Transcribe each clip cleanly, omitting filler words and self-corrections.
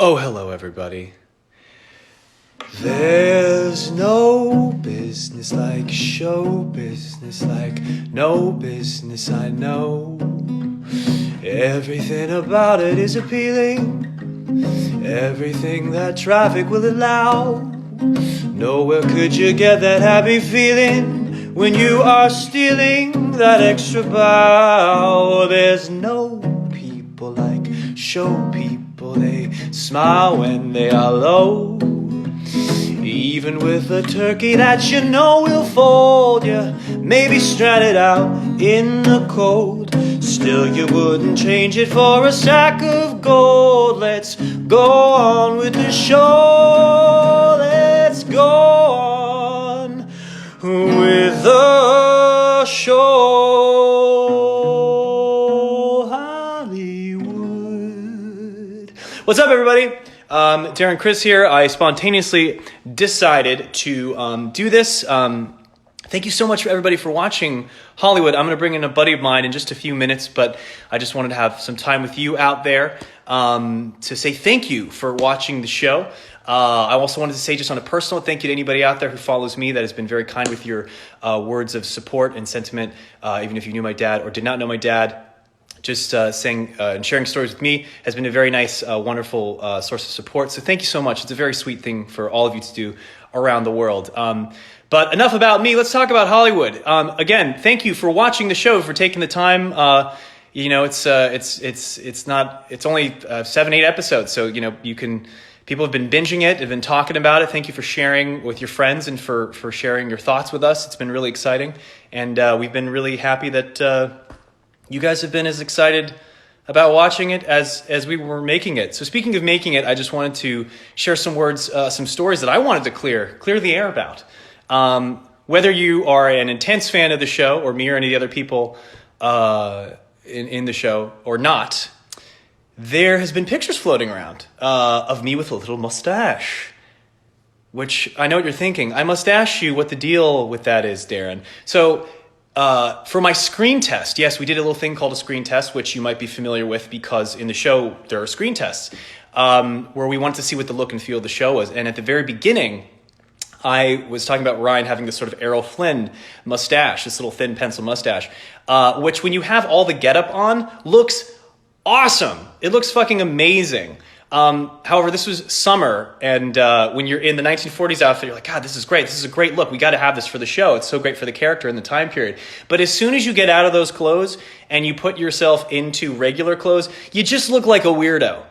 Oh, hello, everybody. There's no business like show business, like no business I know. Everything about it is appealing, everything that traffic will allow. Nowhere could you get that happy feeling when you are stealing that extra bow. There's no people like show people, they smile when they are low. Even with a turkey that you know will fold, you may be stranded out in the cold. Still you wouldn't change it for a sack of gold. Let's go on with the show. Let's go on with the show. Hollywood. What's up, everybody? Darren Criss here. I spontaneously decided to do this. Thank you so much for everybody for watching Hollywood. I'm going to bring in a buddy of mine in just a few minutes, but I just wanted to have some time with you out there to say thank you for watching the show. I also wanted to say, just on a personal thank you to anybody out there who follows me that has been very kind with your words of support and sentiment, even if you knew my dad or did not know my dad. Just saying and sharing stories with me has been a very nice, wonderful source of support. So thank you so much. It's a very sweet thing for all of you to do around the world. But enough about me. Let's talk about Hollywood. Again, thank you for watching the show, for taking the time. It's only 7-8 episodes, so people have been binging it, have been talking about it. Thank you for sharing with your friends and for sharing your thoughts with us. It's been really exciting, and we've been really happy that you guys have been as excited about watching it as we were making it. So speaking of making it, I just wanted to share some words, some stories that I wanted to clear the air about. Whether you are an intense fan of the show or me or any of the other people in the show or not, there has been pictures floating around of me with a little mustache. Which I know what you're thinking. I must ask you what the deal with that is, Darren. So for my screen test, yes, we did a little thing called a screen test, which you might be familiar with because in the show there are screen tests where we wanted to see what the look and feel of the show was. And at the very beginning, I was talking about Ryan having this sort of Errol Flynn mustache, this little thin pencil mustache, which when you have all the getup on looks awesome. It looks fucking amazing. However, this was summer, and when you're in the 1940s outfit, you're like, God, this is great. This is a great look. We got to have this for the show. It's so great for the character and the time period. But as soon as you get out of those clothes and you put yourself into regular clothes, you just look like a weirdo.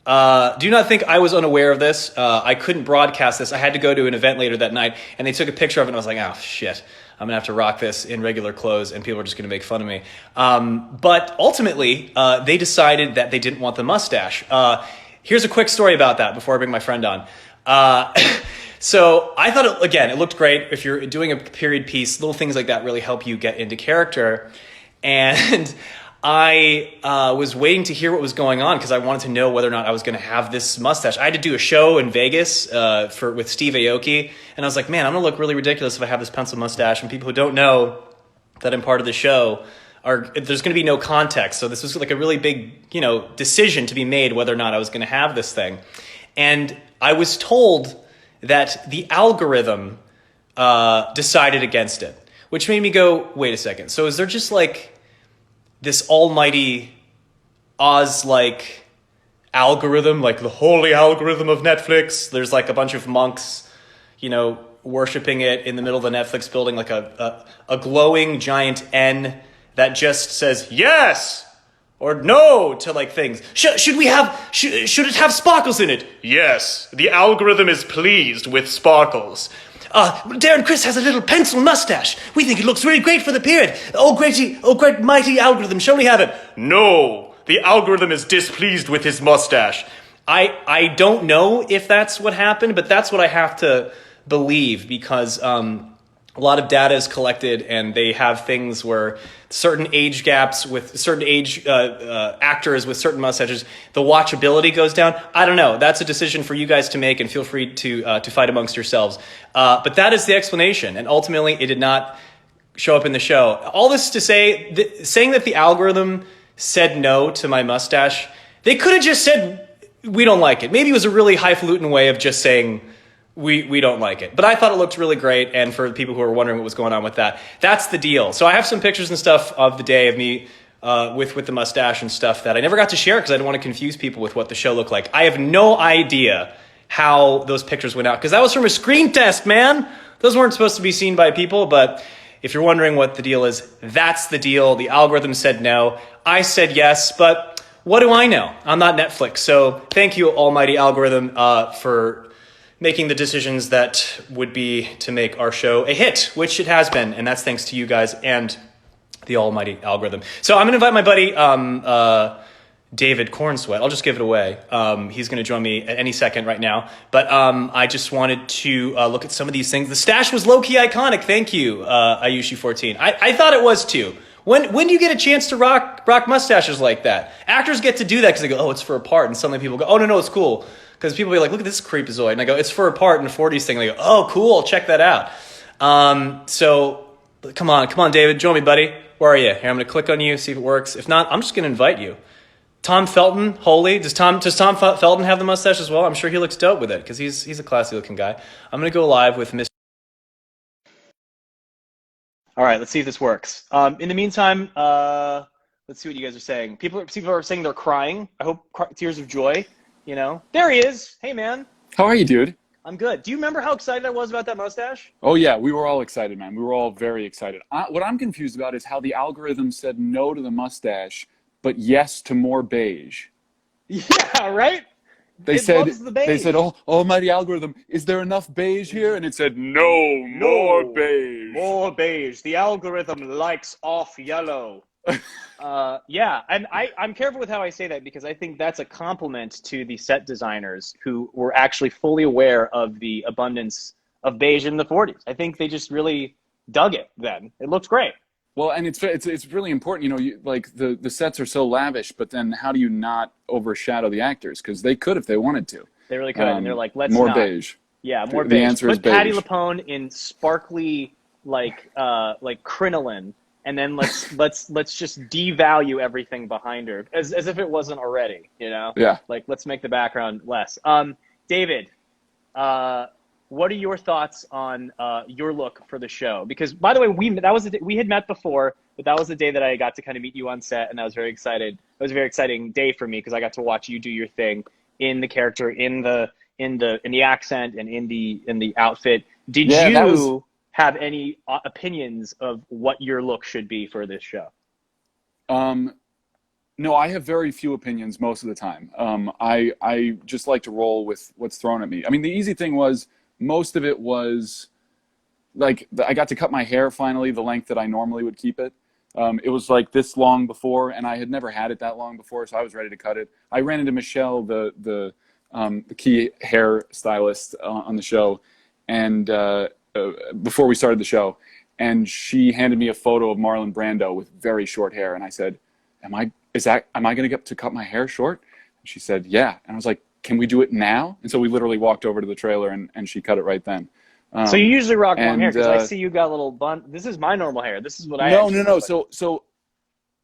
Do not think I was unaware of this. I couldn't broadcast this. I had to go to an event later that night, and they took a picture of it, and I was like, oh, shit. I'm going to have to rock this in regular clothes, and people are just going to make fun of me. But ultimately, they decided that they didn't want the mustache. Here's a quick story about that before I bring my friend on. So I thought, it looked great. If you're doing a period piece, little things like that really help you get into character. And I was waiting to hear what was going on because I wanted to know whether or not I was going to have this mustache. I had to do a show in Vegas with Steve Aoki, and I was like, man, I'm going to look really ridiculous if I have this pencil mustache. And people who don't know that I'm part of the show there's going to be no context. So this was like a really big, decision to be made whether or not I was going to have this thing. And I was told that the algorithm decided against it, which made me go, wait a second. So is there just like this almighty Oz-like algorithm, like the holy algorithm of Netflix? There's like a bunch of monks, worshiping it in the middle of the Netflix building, like a glowing giant N that just says yes or no to like things. Should it have sparkles in it? Yes, the algorithm is pleased with sparkles. Darren Criss has a little pencil mustache. We think it looks really great for the period. Oh great mighty algorithm, surely have it. No, the algorithm is displeased with his mustache. I don't know if that's what happened, but that's what I have to believe because a lot of data is collected, and they have things where certain age gaps with certain age actors with certain mustaches, the watchability goes down. I don't know. That's a decision for you guys to make, and feel free to fight amongst yourselves. But that is the explanation, and ultimately it did not show up in the show. All this to say, saying that the algorithm said no to my mustache, they could have just said we don't like it. Maybe it was a really highfalutin way of just saying we don't like it. But I thought it looked really great, and for the people who are wondering what was going on with that, that's the deal. So I have some pictures and stuff of the day of me with the mustache and stuff that I never got to share because I didn't want to confuse people with what the show looked like. I have no idea how those pictures went out because that was from a screen test, man. Those weren't supposed to be seen by people, but if you're wondering what the deal is, that's the deal. The algorithm said no. I said yes, but what do I know? I'm not Netflix. So thank you, almighty algorithm, for making the decisions that would be to make our show a hit, which it has been. And that's thanks to you guys and the almighty algorithm. So I'm going to invite my buddy, David Cornsweat. I'll just give it away. He's going to join me at any second right now. But I just wanted to look at some of these things. The stash was low-key iconic. Thank you, Ayushi14. I thought it was too. When do you get a chance to rock mustaches like that? Actors get to do that because they go, oh, it's for a part. And suddenly people go, oh, no, it's cool. Because people be like, look at this creepazoid. And I go, it's for a part in a 40s thing. And they go, oh, cool, check that out. So come on, David, join me, buddy. Where are you? Here, I'm going to click on you, see if it works. If not, I'm just going to invite you. Tom Felton, holy. Does Tom Felton have the mustache as well? I'm sure he looks dope with it because he's a classy looking guy. I'm going to go live with Mr. All right, let's see if this works. In the meantime, let's see what you guys are saying. People are saying they're crying. I hope tears of joy, you know. There he is. Hey, man. How are you, dude? I'm good. Do you remember how excited I was about that mustache? Oh, yeah. We were all excited, man. We were all very excited. What I'm confused about is how the algorithm said no to the mustache, but yes to more beige. Yeah, right? They said, oh, almighty algorithm, is there enough beige here? And it said, no, more beige. More beige. The algorithm likes off yellow. Yeah, and I'm careful with how I say that because I think that's a compliment to the set designers who were actually fully aware of the abundance of beige in the 40s. I think they just really dug it then. It looks great. Well, and it's really important, you know, like the sets are so lavish, but then how do you not overshadow the actors? Because they could if they wanted to. They really could, and they're like, let's more not. Beige. Yeah, more beige. The answer is Put beige. Patti LuPone in sparkly like crinoline, and then let's just devalue everything behind her as if it wasn't already, you know? Yeah. Like let's make the background less. David, what are your thoughts on your look for the show? Because, by the way, we had met before, but that was the day that I got to kind of meet you on set, and I was very excited. It was a very exciting day for me because I got to watch you do your thing in the character, in the accent, and in the outfit. Did you have any opinions of what your look should be for this show? No, I have very few opinions most of the time. I just like to roll with what's thrown at me. I mean, the easy thing was, most of it was like I got to cut my hair finally the length that I normally would keep it. It was like this long before, and I had never had it that long before, so I was ready to cut it. I ran into Michelle, the key hair stylist on the show, and before we started the show, and she handed me a photo of Marlon Brando with very short hair, and I said, "Am I going to get to cut my hair short?" And she said, "Yeah," and I was like, "Can we do it now?" And so we literally walked over to the trailer and she cut it right then. So you usually rock long hair because I see you got a little bun. This is my normal hair. This is what I No. like.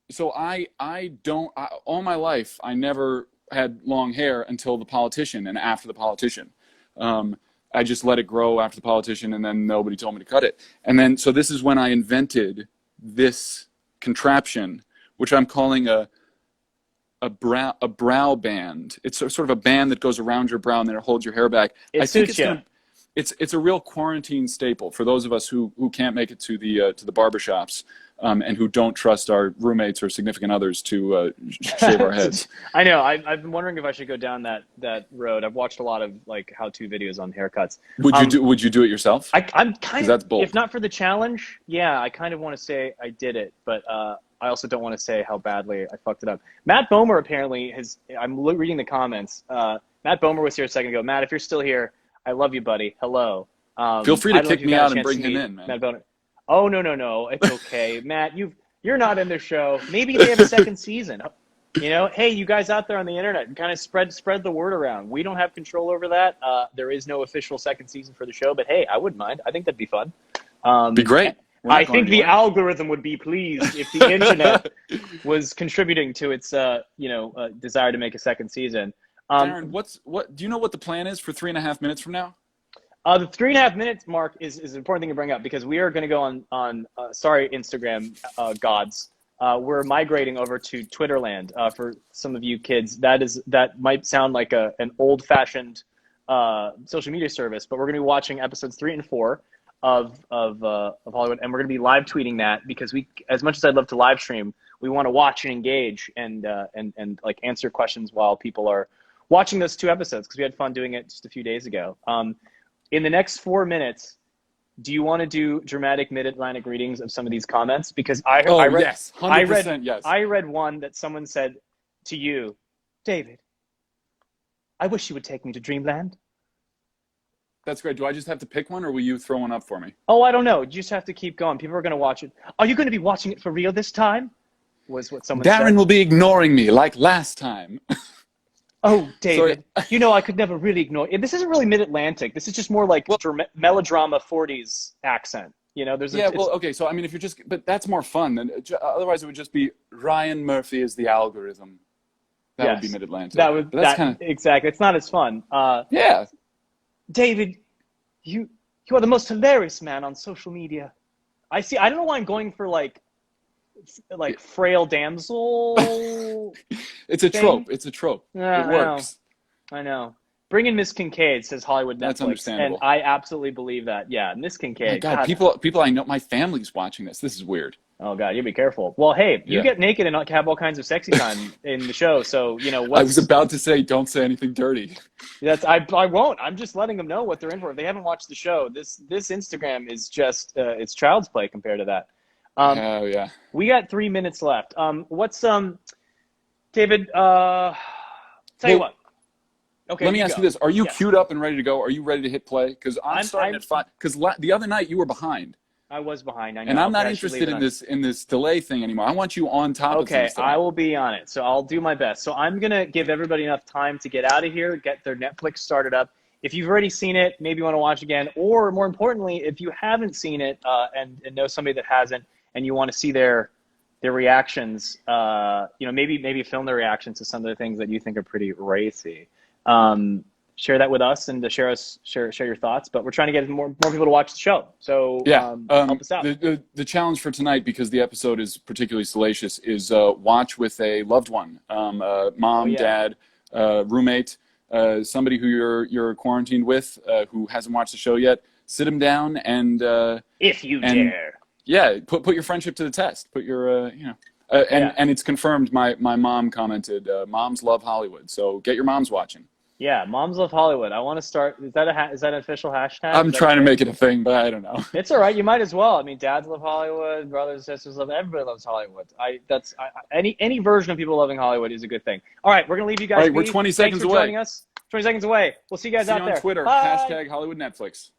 So I don't, all my life, I never had long hair until The Politician and after The Politician. I just let it grow after The Politician and then nobody told me to cut it. And then, so this is when I invented this contraption, which I'm calling a brow band. It's sort of a band that goes around your brow and then it holds your hair back. I think it's a real quarantine staple for those of us who can't make it to the barbershops and who don't trust our roommates or significant others to shave our heads. I know. I've been wondering if I should go down that road. I've watched a lot of like how-to videos on haircuts. Would you do it yourself? I'm kind of, that's bold. If not for the challenge, yeah, I kind of want to say I did it, but I also don't want to say how badly I fucked it up. Matt Bomer apparently I'm reading the comments. Matt Bomer was here a second ago. Matt, if you're still here, I love you, buddy. Hello. Feel free to kick me out and bring him in, man. Matt Bomer. Oh, no. It's okay. Matt, you're not in the show. Maybe they have a second season. You know, hey, you guys out there on the internet, kind of spread the word around. We don't have control over that. There is no official second season for the show, but hey, I wouldn't mind. I think that'd be fun. Be great. I think the algorithm would be pleased if the internet was contributing to its, desire to make a second season. Darren, do you know what the plan is for 3.5 minutes from now? The 3.5 minutes mark is an important thing to bring up because we are going to go on sorry, Instagram gods. We're migrating over to Twitterland for some of you kids. That might sound like an old-fashioned social media service, but we're going to be watching episodes 3 and 4 of Hollywood, and we're going to be live tweeting that because as much as I'd love to live stream, we want to watch and engage and like answer questions while people are watching those 2 episodes because we had fun doing it just a few days ago. In the next 4 minutes, do you want to do dramatic mid-Atlantic readings of some of these comments? Because I read, yes, 100% yes. I read one that someone said to you, David, I wish you would take me to Dreamland. That's great. Do I just have to pick one, or will you throw one up for me? Oh, I don't know. You just have to keep going. People are going to watch it. Are you going to be watching it for real this time? Was what someone said. Darren will be ignoring me like last time. Oh, David, you know I could never really ignore it. This isn't really mid-Atlantic. This is just more like melodrama 40s accent. You know, okay. So I mean, but that's more fun than otherwise. It would just be Ryan Murphy is the algorithm. That would be mid-Atlantic. Exactly. It's not as fun. Yeah. David, you are the most hilarious man on social media. I see. I don't know why I'm going for like frail damsel. It's a trope. It's a trope. Yeah, it works. I know. Bring in Miss Kincaid, says Hollywood Netflix. That's understandable. And I absolutely believe that. Yeah, Miss Kincaid. Oh my God, people I know, my family's watching this. This is weird. Oh God, you be careful. Well, hey, you get naked and have all kinds of sexy time in the show. So I was about to say, don't say anything dirty. I won't. I'm just letting them know what they're in for. If they haven't watched the show, this Instagram is just it's child's play compared to that. Oh yeah. We got 3 minutes left. David? Tell you what. Okay. Let me ask you this: are you queued up and ready to go? Are you ready to hit play? Because I'm starting at 5. Because the other night you were behind. I was behind. I know. And I'm not interested in this delay thing anymore. I want you on top of things. Okay, I will be on it. So I'll do my best. So I'm going to give everybody enough time to get out of here, get their Netflix started up. If you've already seen it, maybe you want to watch again. Or more importantly, if you haven't seen it and know somebody that hasn't and you want to see their reactions, maybe film their reactions to some of the things that you think are pretty racy. Share that with us and to share your thoughts. But we're trying to get more people to watch the show. So help us out. The challenge for tonight, because the episode is particularly salacious, is watch with a loved one, mom, dad, roommate, somebody who you're quarantined with, who hasn't watched the show yet. Sit them down and if you dare. Yeah, put your friendship to the test. Put your and it's confirmed. My mom commented, "Moms love Hollywood," so get your moms watching. Yeah, Moms Love Hollywood. I want to start. Is that an official hashtag? I'm trying to make it a thing, but I don't know. It's all right. You might as well. I mean, dads love Hollywood, brothers, sisters love. Everybody loves Hollywood. Any version of people loving Hollywood is a good thing. All right, we're gonna leave you guys. All right, we're 20 seconds away. Joining us. 20 seconds away. We'll see you guys out there. On Twitter. Bye. # Hollywood Netflix.